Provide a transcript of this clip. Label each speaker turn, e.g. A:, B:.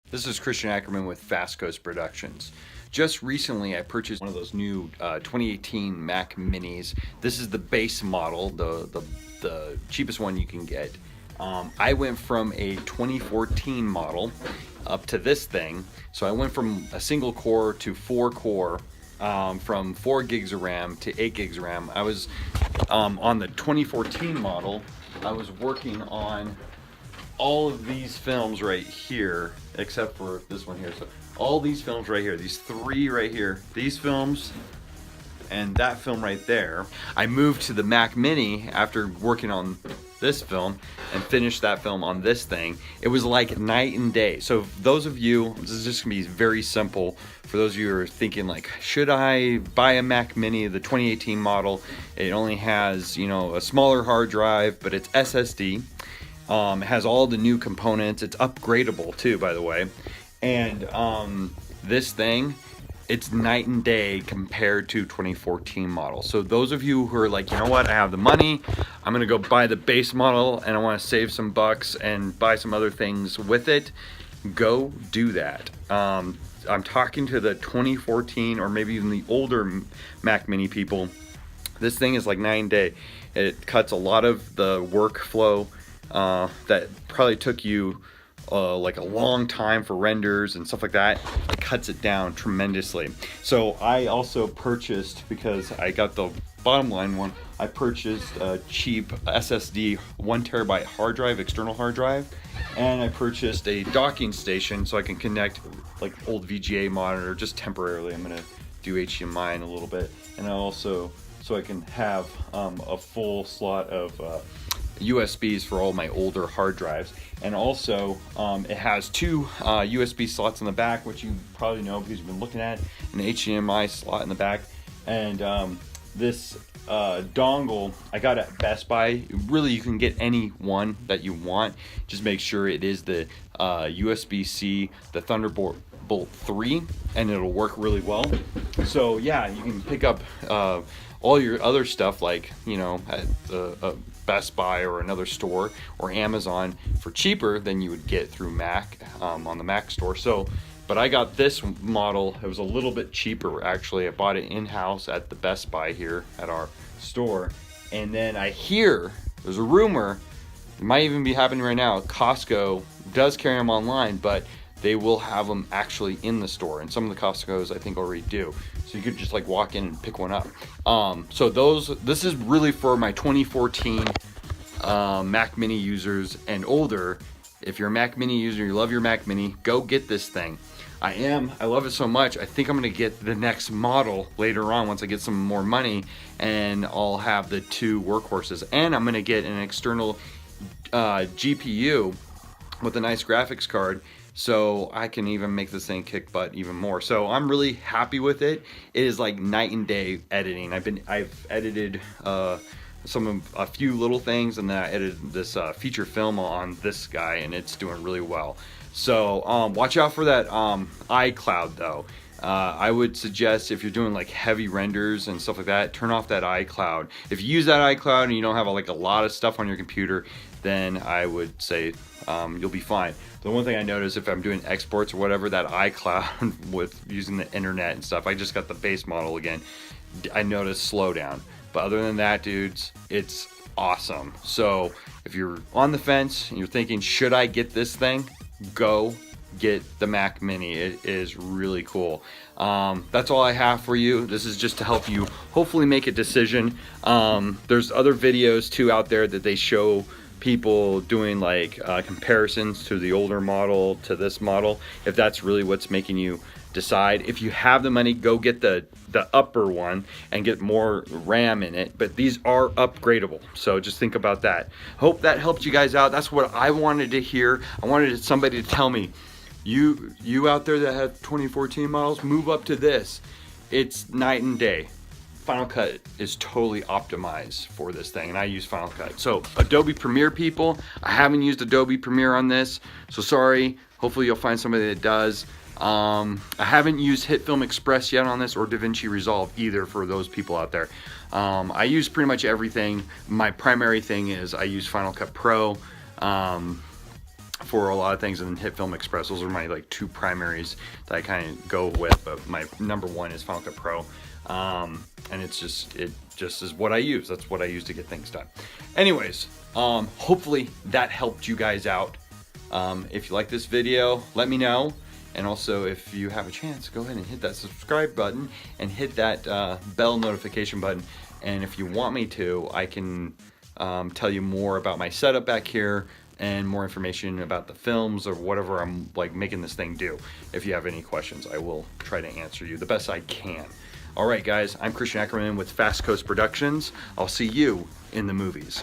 A: This is Christian Ackerman with FastCoast Productions. Just recently I purchased one of those new 2018 Mac Minis. This is the base model, the cheapest one you can get. I went from a 2014 model up to this thing. So I went from a single core to 4 core, from 4 gigs of RAM to 8 gigs of RAM. I was on the 2014 model, I was working on all of these films right here, except for this one here. So all these films right here, these 3 right here, these films and that film right there. I moved to the Mac Mini after working on this film and finished that film on this thing. It was like night and day. So those of you, this is just gonna be very simple. For those of you who are thinking like, should I buy a Mac Mini, the 2018 model? It only has, you know, a smaller hard drive, but it's SSD. It has all the new components. It's upgradable too, by the way. And this thing, it's night and day compared to 2014 model. So those of you who are like, you know what, I have the money, I'm gonna go buy the base model and I wanna save some bucks and buy some other things with it, go do that. I'm talking to the 2014 or maybe even the older Mac Mini people. This thing is like night and day. It cuts a lot of the workflow that probably took you like a long time for renders and stuff like that. It cuts it down tremendously. So I also purchased, because I got the bottom line one, I purchased a cheap SSD 1 terabyte hard drive, external hard drive, and I purchased a docking station so I can connect like old VGA monitor just temporarily. I'm gonna do HDMI in a little bit, and I also, so I can have a full slot of USBs for all my older hard drives. And also it has 2 USB slots in the back, which you probably know because you've been looking at, an HDMI slot in the back. And this dongle I got at Best Buy. Really, you can get any one that you want. Just make sure it is the USB-C, the Thunderbolt 3, and it'll work really well. So yeah, you can pick up all your other stuff, like, you know, at the Best Buy or another store or Amazon for cheaper than you would get through Mac on the Mac store. So, but I got this model. It was a little bit cheaper actually. I bought it in-house at the Best Buy here at our store. And then I hear there's a rumor, it might even be happening right now, Costco does carry them online, but they will have them actually in the store, and some of the Costco's I think already do. So you could just like walk in and pick one up. So this is really for my 2014 Mac Mini users and older. If you're a Mac Mini user, you love your Mac Mini, go get this thing. I love it so much. I think I'm gonna get the next model later on once I get some more money, and I'll have the 2 workhorses. And I'm gonna get an external GPU with a nice graphics card, so I can even make this thing kick butt even more. So I'm really happy with it. It is like night and day editing. I've edited a few little things, and then I edited this feature film on this guy, and it's doing really well. So watch out for that iCloud though. I would suggest, if you're doing like heavy renders and stuff like that, turn off that iCloud. If you use that iCloud and you don't have like a lot of stuff on your computer, then I would say you'll be fine. The one thing I noticed, if I'm doing exports or whatever, that iCloud with using the internet and stuff, I just got the base model again, I noticed slowdown. But other than that, dudes, it's awesome. So if you're on the fence and you're thinking, should I get this thing? Go get the Mac Mini. It is really cool. That's all I have for you. This is just to help you hopefully make a decision. There's other videos too out there that they show people doing like comparisons to the older model to this model, if that's really what's making you decide. If you have the money, go get the upper one and get more RAM in it, but these are upgradable, so just think about that. Hope that helped you guys out. That's what I wanted to hear. I wanted somebody to tell me, you out there that have 2014 models, move up to this. It's night and day. Final Cut is totally optimized for this thing, and I use Final Cut. So Adobe Premiere people, I haven't used Adobe Premiere on this, so sorry. Hopefully you'll find somebody that does. I haven't used HitFilm Express yet on this, or DaVinci Resolve either, for those people out there. I use pretty much everything. My primary thing is I use Final Cut Pro. for a lot of things, and then Hit Film Express. Those are my like two primaries that I kind of go with, but my number one is Final Cut Pro. And it just is what I use. That's what I use to get things done. Anyways, hopefully that helped you guys out. If you like this video, let me know. And also, if you have a chance, go ahead and hit that subscribe button and hit that bell notification button. And if you want me to, I can tell you more about my setup back here and more information about the films or whatever I'm like making this thing do. If you have any questions, I will try to answer you the best I can. All right, guys, I'm Christian Ackerman with FastCoast Productions. I'll see you in the movies.